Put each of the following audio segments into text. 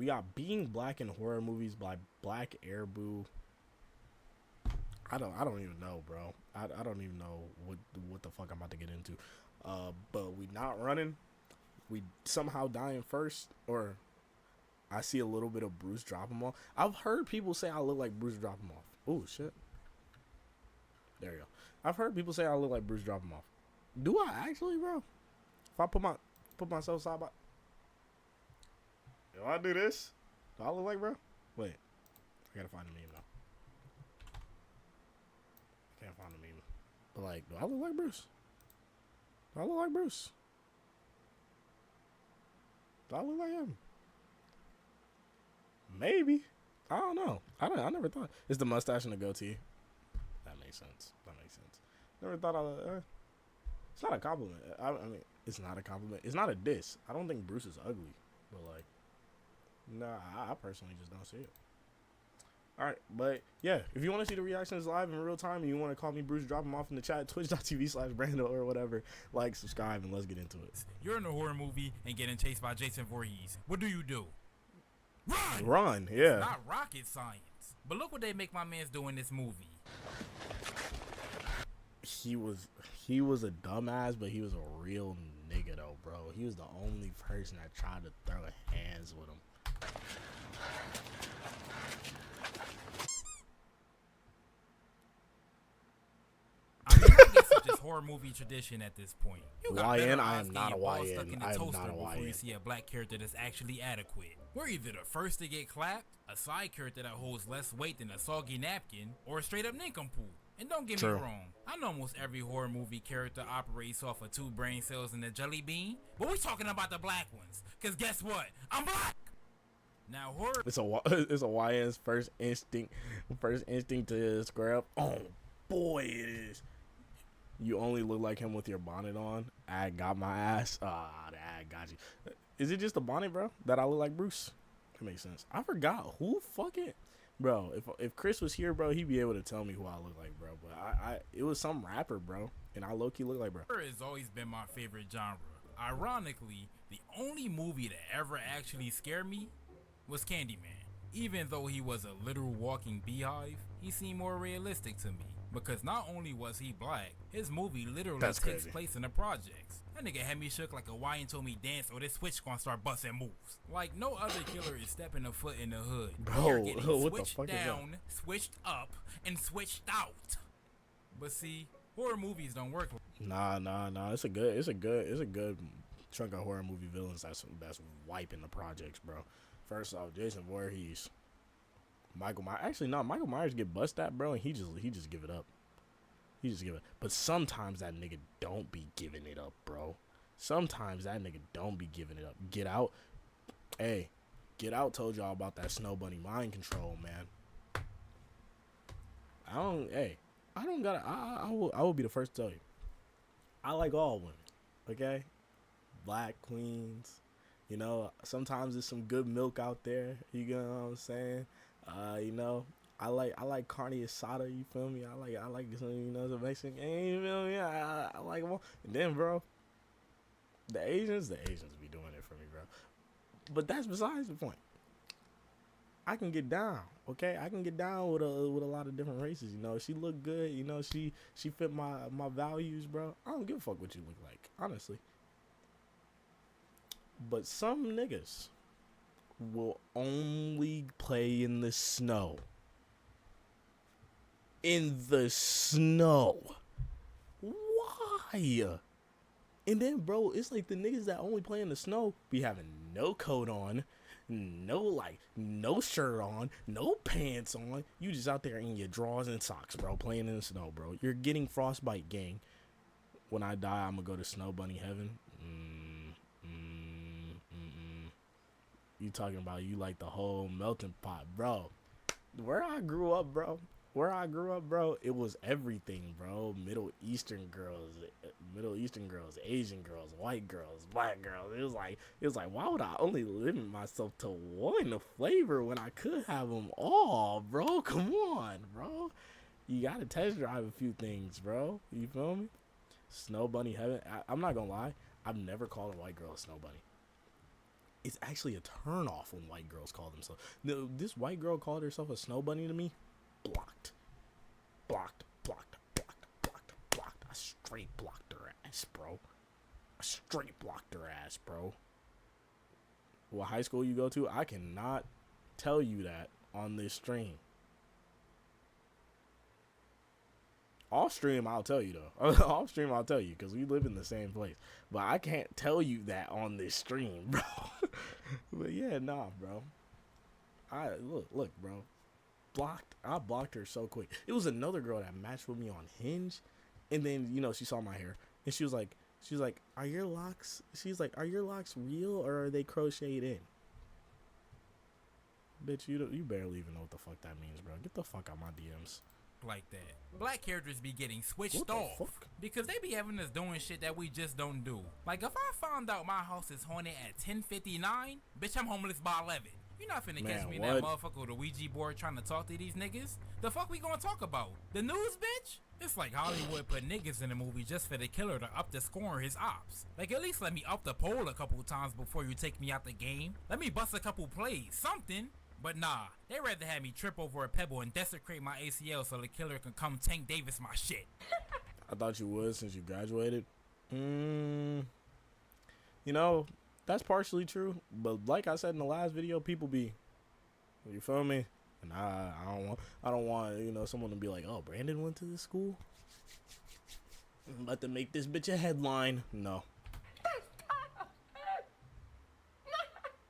We got Being Black in Horror Movies by Black Airbu. I don't even know, bro. I don't even know what the fuck I'm about to get into. But we not running. We somehow dying first, or I see a little bit of Bruce drop him off. I've heard people say I look like Bruce drop him off. Oh shit. There you go. I've heard people say I look like Bruce drop him off. Do I actually, bro? If I put myself side by, if I do this, do I look like, bro? Wait, I gotta find a meme now. Can't find a meme. But like, do I look like Bruce? Do I look like Bruce? Do I look like him? Maybe. I don't know. I never thought. It's the mustache and the goatee. That makes sense. Never thought it's not a compliment. I mean, it's not a compliment. It's not a diss. I don't think Bruce is ugly. But like, nah, I personally just don't see it. Alright, but yeah, if you want to see the reactions live in real time and you want to call me Bruce, drop them off in the chat, twitch.tv/Brando or whatever. Like, subscribe, and let's get into it. You're in a horror movie and getting chased by Jason Voorhees. What do? Run! Run, yeah. It's not rocket science. But look what they make my mans do in this movie. He was a dumbass, but he was a real nigga though, bro. He was the only person that tried to throw hands with him. Just horror movie tradition at this point. You got YN, I am not a YN. I am not a before YN. you see a black character that's actually adequate. We're either the first to get clapped, a side character that holds less weight than a soggy napkin, or a straight up nincompoop. And don't get me wrong, I know almost every horror movie character operates off of 2 brain cells and a jelly bean, but we're talking about the black ones. Cause guess what? I'm black. Now horror. It's a YN's first instinct to square up. Oh boy, it is. You only look like him with your bonnet on. I got my ass. I got you. Is it just the bonnet, bro? That I look like Bruce? That makes sense. I forgot who fucking, bro. If Chris was here, bro, he'd be able to tell me who I look like, bro. But it was some rapper, bro, and I low key look like, bro. Horror has always been my favorite genre. Ironically, the only movie that ever actually scared me was Candyman. Even though he was a literal walking beehive, he seemed more realistic to me. Because not only was he black, his movie literally takes place in the projects. That nigga had me shook like a YN told me dance or this switch gonna start busting moves. Like no other killer is stepping a foot in the hood. Bro, what the switched fuck down, is that? switched up, and switched out. But see, horror movies don't work. Nah. It's a good chunk of horror movie villains that's wiping the projects, bro. First off, Jason Voorhees. Michael Myers get bust at, bro, and he just give it up. He just give it. But sometimes that nigga don't be giving it up, bro. Sometimes that nigga don't be giving it up. Get Out. Hey, Get Out told y'all about that Snow Bunny mind control, man. I will be the first to tell you. I like all women, okay? Black queens. You know, sometimes there's some good milk out there. You know what I'm saying? You know, I like carne asada. You feel me? I like some, you know, the Mexican game. You feel me? I like them all. And then, bro, the Asians be doing it for me, bro. But that's besides the point. I can get down, okay? I can get down with a lot of different races. You know, she look good. You know, she fit my values, bro. I don't give a fuck what you look like, honestly. But some niggas will only play in the snow. In the snow. Why? And then, bro, it's like the niggas that only play in the snow be having no coat on, no shirt on, no pants on. You just out there in your drawers and socks, bro, playing in the snow, bro. You're getting frostbite, gang. When I die, I'm gonna go to Snow Bunny heaven. You talking about you like the whole melting pot, bro. Where I grew up, bro, it was everything, bro. Middle Eastern girls, Asian girls, white girls, black girls. It was like, why would I only limit myself to one flavor when I could have them all, bro? Come on, bro. You gotta test drive a few things, bro. You feel me? Snow Bunny heaven. I'm not gonna lie. I've never called a white girl a Snow Bunny. It's actually a turn off when white girls call themselves. No, this white girl called herself a snow bunny to me. Blocked. Blocked. Blocked. Blocked. Blocked. Blocked. I straight blocked her ass, bro. I straight blocked her ass, bro. What high school you go to? I cannot tell you that on this stream. Off stream, I'll tell you though. Off stream, I'll tell you because we live in the same place. But I can't tell you that on this stream, bro. But yeah, nah, bro. I look, bro. Blocked. I blocked her so quick. It was another girl that matched with me on Hinge, and then she saw my hair, and she was like, "Are your locks?" She's like, "Are your locks real or are they crocheted in?" Bitch, you barely even know what the fuck that means, bro. Get the fuck out my DMs. Like that. Black characters be getting switched What the off fuck? because they be having us doing shit that we just don't do. Like if I found out my house is haunted at 10:59, bitch, I'm homeless by 11. You not finna catch me in that motherfucker with a Ouija board trying to talk to these niggas. The fuck we gonna talk about? The news, bitch? It's like Hollywood put niggas in a movie just for the killer to up the score on his ops. Like at least let me up the poll a couple times before you take me out the game. Let me bust a couple plays, something. But nah, they rather have me trip over a pebble and desecrate my ACL so the killer can come Tank Davis my shit. I thought you would since you graduated. That's partially true. But like I said in the last video, people be, you feel me? And I don't want someone to be like, oh, Brandon went to this school. I'm about to make this bitch a headline. No.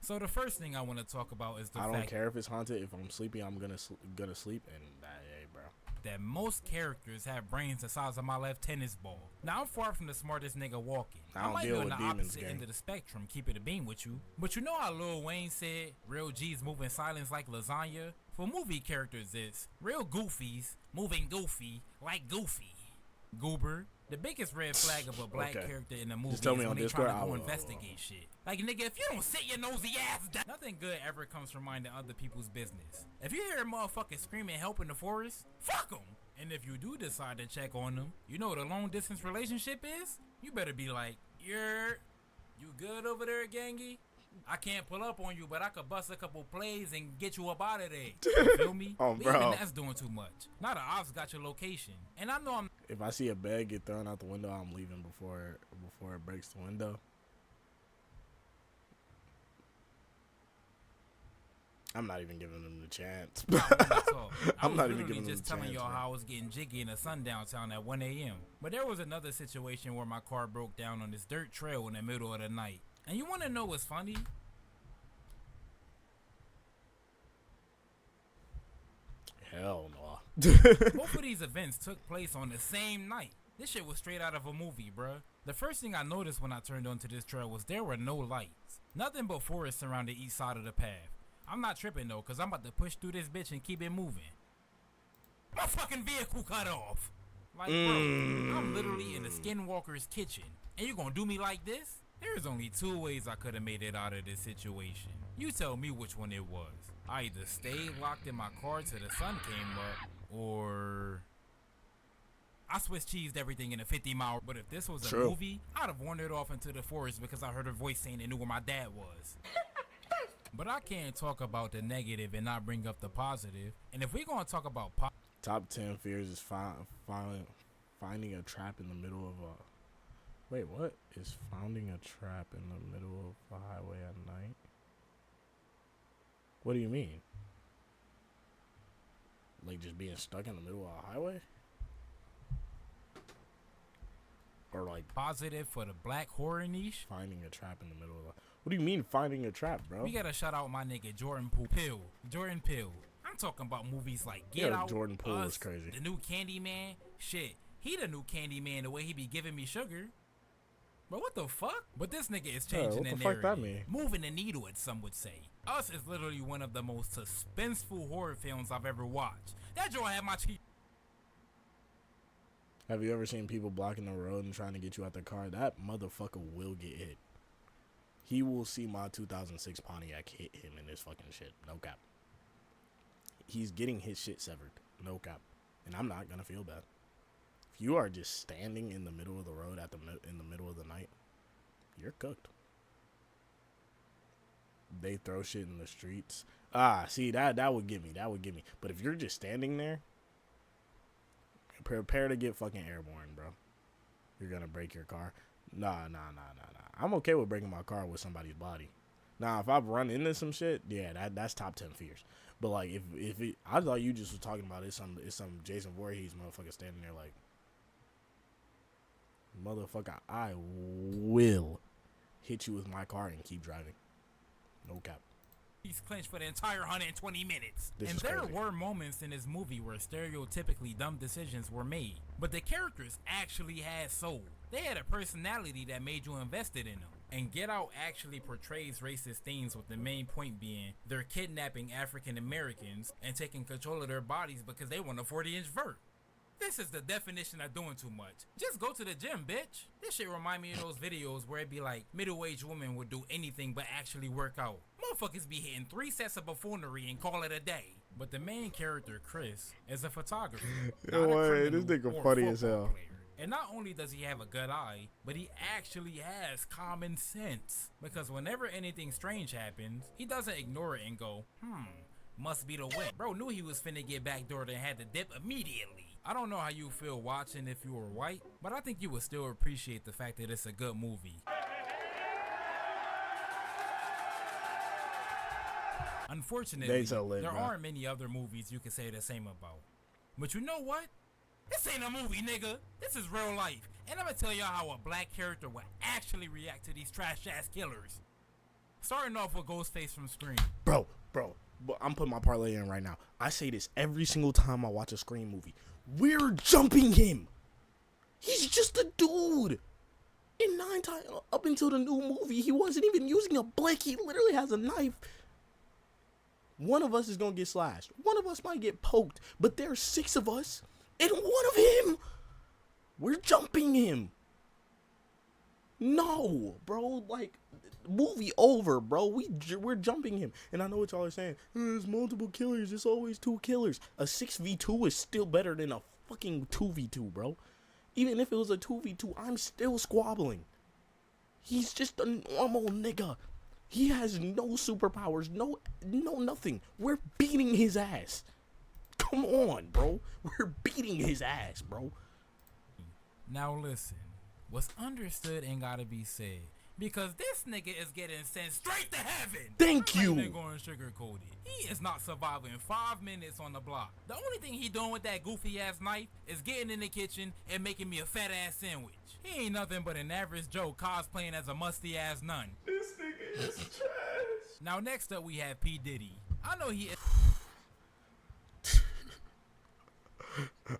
So the first thing I want to talk about is the I fact don't care if it's haunted. If I'm sleepy, I'm gonna sleep. And hey, bro. that most characters have brains the size of my left tennis ball. Now I'm far from the smartest nigga walking. I might deal be on with the demons, opposite gang. end of the spectrum, keep it a beam with you. But you know how Lil Wayne said real G's move in silence like lasagna? For movie characters, it's real goofies moving goofy like Goofy. Goober. The biggest red flag of a black character in a movie is tell me when on they Discord, trying to I go will. investigate shit. Like, nigga, if you don't sit your nosy ass down, nothing good ever comes from minding other people's business. If you hear a motherfucker screaming help in the forest, fuck them. And if you do decide to check on them, you know what a long distance relationship is? You better be like, you good over there, gangy? I can't pull up on you, but I could bust a couple plays and get you up out of there. You feel me? Oh, bro. Even that's doing too much. Now the ops got your location. And I know I'm If I see a bag get thrown out the window, I'm leaving before it breaks the window. I'm not even giving them the chance. I'm not even giving them just the telling chance, y'all man. how I was getting jiggy in a sundown town at 1 a.m. But there was another situation where my car broke down on this dirt trail in the middle of the night. And you want to know what's funny? Hell no. Both of these events took place on the same night. This shit was straight out of a movie, bruh. The first thing I noticed when I turned onto this trail was there were no lights. Nothing but forest around the east side of the path. I'm not tripping though, cause I'm about to push through this bitch and keep it moving. My fucking vehicle cut off. Like, bro, I'm literally in the skinwalker's kitchen. And you gonna do me like this? There's only two ways I could have made it out of this situation. You tell me which one it was. I either stayed locked in my car till the sun came up, or I Swiss cheesed everything in a 50-mile. But if this was a movie, I'd have wandered off into the forest because I heard a voice saying it knew where my dad was. But I can't talk about the negative and not bring up the positive. And if we're gonna talk about Top 10 fears is finding a trap in the middle of a... Wait, what? Is finding a trap in the middle of a highway at night? What do you mean? Like just being stuck in the middle of a highway? Or like positive for the black horror niche? Finding a trap in the middle of a... What do you mean finding a trap, bro? We gotta shout out my nigga Jordan Peele. Jordan Peele. I'm talking about movies like Get Out, Jordan Peele Us, was crazy. The new Candyman. Shit, he the new Candyman the way he be giving me sugar. But what the fuck? But this nigga is changing the narrative. What the fuck that mean? Moving the needle, as some would say. Us is literally one of the most suspenseful horror films I've ever watched. That joint had my cheek. Have you ever seen people blocking the road and trying to get you out the car? That motherfucker will get hit. He will see my 2006 Pontiac hit him in this fucking shit. No cap. He's getting his shit severed. No cap. And I'm not gonna feel bad. If you are just standing in the middle of the road in the middle of the night, you're cooked. They throw shit in the streets. Ah, see, that would get me. That would get me. But if you're just standing there, prepare to get fucking airborne, bro. You're gonna break your car. Nah. I'm okay with breaking my car with somebody's body. Now, if I've run into some shit, yeah, that's top 10 fears. But like, if it, I thought you just was talking about it's some Jason Voorhees motherfucker standing there like, motherfucker, I will hit you with my car and keep driving. No cap. He's clenched for the entire 120 minutes. This and is there crazy. were moments in this movie where stereotypically dumb decisions were made, but the characters actually had soul. They had a personality that made you invested in them. And Get Out actually portrays racist themes, with the main point being they're kidnapping African Americans and taking control of their bodies because they want a 40-inch vert. This is the definition of doing too much. Just go to the gym, bitch. This shit remind me of those videos where it be like middle-aged women would do anything but actually work out. Motherfuckers be hitting 3 sets of buffoonery and call it a day. But the main character, Chris, is a photographer. Yo, not a wait, criminal this nigga or a funny as football hell. player. And not only does he have a good eye, but he actually has common sense. Because whenever anything strange happens, he doesn't ignore it and go, must be the wind. Bro knew he was finna get backdoored and had to dip immediately. I don't know how you feel watching if you were white, but I think you would still appreciate the fact that it's a good movie. Unfortunately, there aren't many other movies you can say the same about. But you know what? This ain't a movie, nigga. This is real life. And I'm gonna tell y'all how a black character would actually react to these trash-ass killers. Starting off with Ghostface from Scream. Bro, I'm putting my parlay in right now. I say this every single time I watch a Scream movie. We're jumping him. He's just a dude. In 9 times up until the new movie, he wasn't even using a blick. He literally has a knife. One of us is gonna get slashed. One of us might get poked, but there's 6 of us and 1 of him. We're jumping him. No, bro. Like, movie over, bro. We're jumping him. And I know what y'all are saying. There's multiple killers. There's always 2 killers. A 6v2 is still better than a fucking 2v2, bro. Even if it was a 2v2, I'm still squabbling. He's just a normal nigga. He has no superpowers, no nothing. We're beating his ass. Come on, bro. We're beating his ass, bro. Now listen, what's understood ain't gotta be said. Because this nigga is getting sent straight to heaven. Thank you. I'm not even going sugarcoated. He is not surviving 5 minutes on the block. The only thing he doing with that goofy ass knife is getting in the kitchen and making me a fat ass sandwich. He ain't nothing but an average Joe cosplaying as a musty ass nun. This nigga is trash. Now next up we have P. Diddy. I know he is.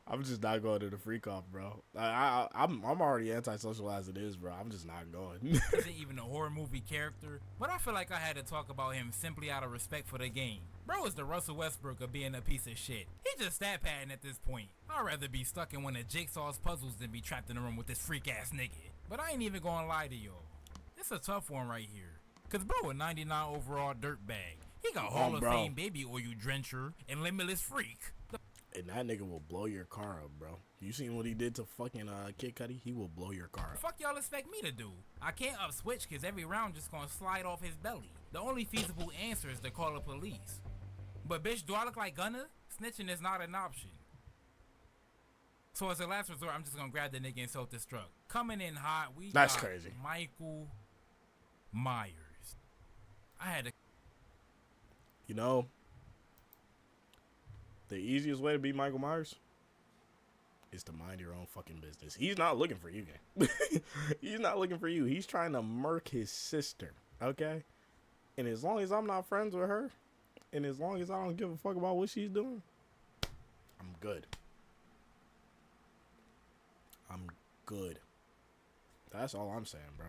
I'm just not going to the freak off, bro. I'm already antisocial as it is, bro. I'm just not going. Isn't even a horror movie character, but I feel like I had to talk about him simply out of respect for the game. Bro is the Russell Westbrook of being a piece of shit. He just stat padding at this point. I'd rather be stuck in one of Jigsaw's puzzles than be trapped in a room with this freak ass nigga. But I ain't even gonna lie to y'all. This a tough one right here. Cause bro a 99 overall dirtbag. He got Hall of Fame baby oil drencher and limitless freak. And that nigga will blow your car up, bro. You seen what he did to fucking Kid Cudi? He will blow your car up. Fuck y'all expect me to do? I can't up switch cause every round just gonna slide off his belly. The only feasible answer is to call the police. But bitch, do I look like Gunna? Snitching is not an option. So as a last resort, I'm just gonna grab the nigga and self-destruct. Coming in hot, That's got crazy. Michael Myers. I had to. You know, the easiest way to beat Michael Myers is to mind your own fucking business. He's not looking for you, gang. He's not looking for you. He's trying to murk his sister, okay? And as long as I'm not friends with her, and as long as I don't give a fuck about what she's doing, I'm good. I'm good. That's all I'm saying, bro.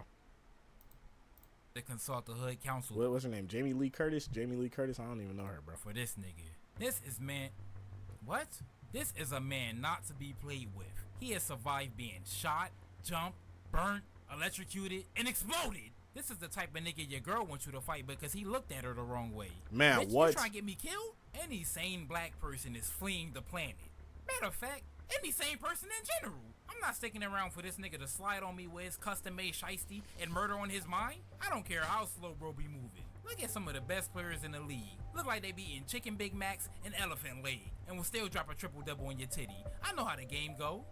To consult the hood council. What's her name? Jamie Lee Curtis? Jamie Lee Curtis? I don't even know her, bro. For this nigga. This is man. What? This is a man not to be played with. He has survived being shot, jumped, burnt, electrocuted, and exploded. This is the type of nigga your girl wants you to fight because he looked at her the wrong way. Man, bitch, what? You trying to get me killed? Any sane black person is fleeing the planet. Matter of fact, any sane person in general. I'm not sticking around for this nigga to slide on me with his custom-made shiesty and murder on his mind. I don't care how slow bro be moving. Look at some of the best players in the league. Look like they be eating chicken Big Macs and elephant leg and will still drop a triple-double on your titty. I know how the game go.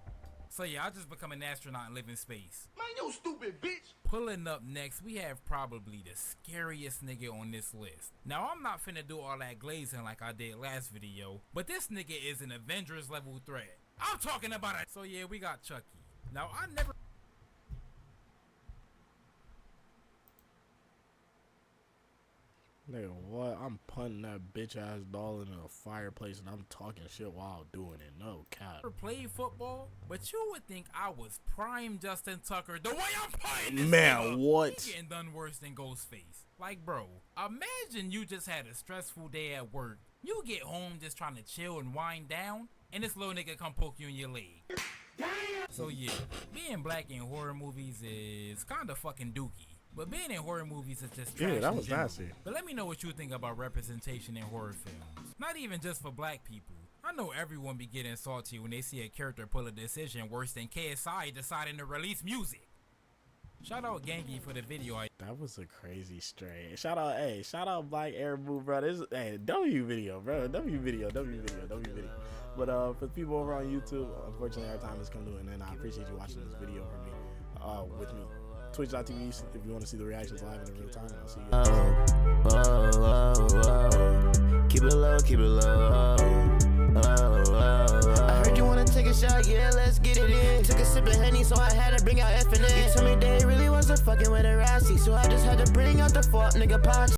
So yeah, I'll just become an astronaut and live in space. Man, you stupid bitch. Pulling up next, we have probably the scariest nigga on this list. Now, I'm not finna do all that glazing like I did last video, but this nigga is an Avengers level threat. I'm talking about it. So yeah, we got Chucky. Now, I never... Nigga, what? I'm punting that bitch ass doll into a fireplace and I'm talking shit while doing it. No cap. played football, but you would think I was prime Justin Tucker the way I'm playing this Man, nigga. what? He getting done worse than Ghostface. Like, bro, imagine you just had a stressful day at work. You get home just trying to chill and wind down, and this little nigga come poke you in your leg. Damn. So yeah, being black in horror movies is kinda fucking dookie. But being in horror movies is just trash. Yeah, that in was general. nasty. But let me know what you think about representation in horror films. Not even just for black people. I know everyone be getting salty when they see a character pull a decision worse than KSI deciding to release music. Shout out Gangy for the video. That was a crazy stray. Shout out Black Air Move, bro. This W video, bro. W video. But for the people over on YouTube, unfortunately our time has come to an end. I appreciate you watching this video for me, with me. Twitch.tv if you want to see the reactions live in real time. And I'll see you. Keep it low, keep it low. I heard you wanna take a shot, yeah, let's get it in. Took a sip of Henny, so I had to bring out F and N. You told me they really wasn't fucking with a Rassy, so I just had to bring out the fault, nigga, punch.